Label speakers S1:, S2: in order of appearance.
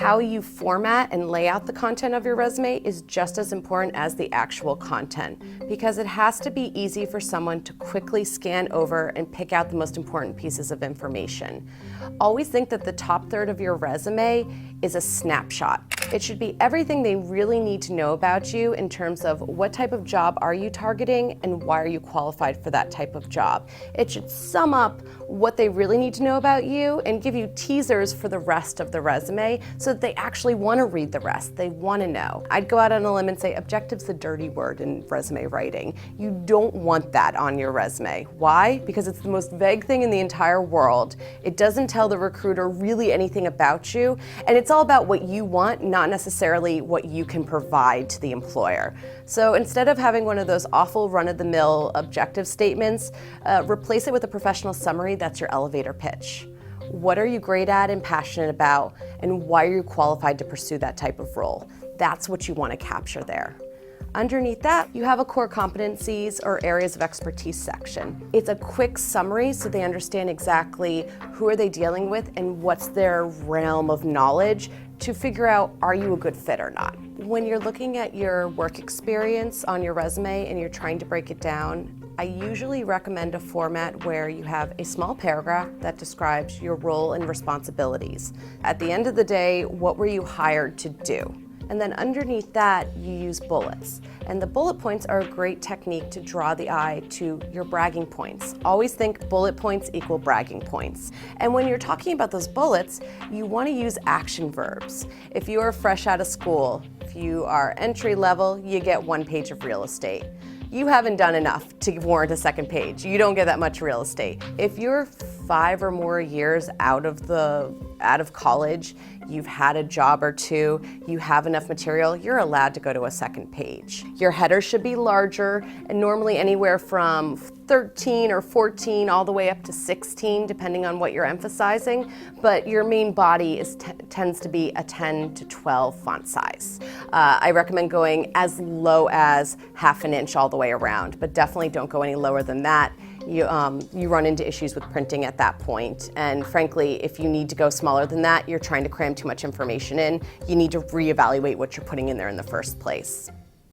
S1: How you format and lay out the content of your resume is just as important as the actual content, because it has to be easy for someone to quickly scan over and pick out the most important pieces of information. Always think that the top third of your resume is a snapshot. It should be everything they really need to know about you in terms of what type of job are you targeting and why are you qualified for that type of job. It should sum up what they really need to know about you and give you teasers for the rest of the resume so that they actually want to read the rest. They want to know. I'd go out on a limb and say objective's a dirty word in resume writing. You don't want that on your resume. Why? Because it's the most vague thing in the entire world. It doesn't tell the recruiter really anything about you, and it's all about what you want, not necessarily what you can provide to the employer. So instead of having one of those awful run-of-the-mill objective statements, replace it with a professional summary that's your elevator pitch. What are you great at and passionate about, and why are you qualified to pursue that type of role? That's what you want to capture there. Underneath that, you have a core competencies or areas of expertise section. It's a quick summary so they understand exactly who are they dealing with and what's their realm of knowledge to figure out, are you a good fit or not? When you're looking at your work experience on your resume and you're trying to break it down, I usually recommend a format where you have a small paragraph that describes your role and responsibilities. At the end of the day, what were you hired to do? And then underneath that, you use bullets. And the bullet points are a great technique to draw the eye to your bragging points. Always think bullet points equal bragging points. And when you're talking about those bullets, you want to use action verbs. If you are fresh out of school, if you are entry level, you get 1 page of real estate. You haven't done enough to warrant a second page. You don't get that much real estate. If you're 5 or more years out of college, you've had a job or two, you have enough material, you're allowed to go to a second page. Your header should be larger, and normally anywhere from 13 or 14 all the way up to 16, depending on what you're emphasizing, but your main body tends to be a 10 to 12 font size. I recommend going as low as 1/2 inch all the way around, but definitely don't go any lower than that. You run into issues with printing at that point, and frankly, if you need to go smaller than that, you're trying to cram too much information in. You need to reevaluate what you're putting in there in the first place.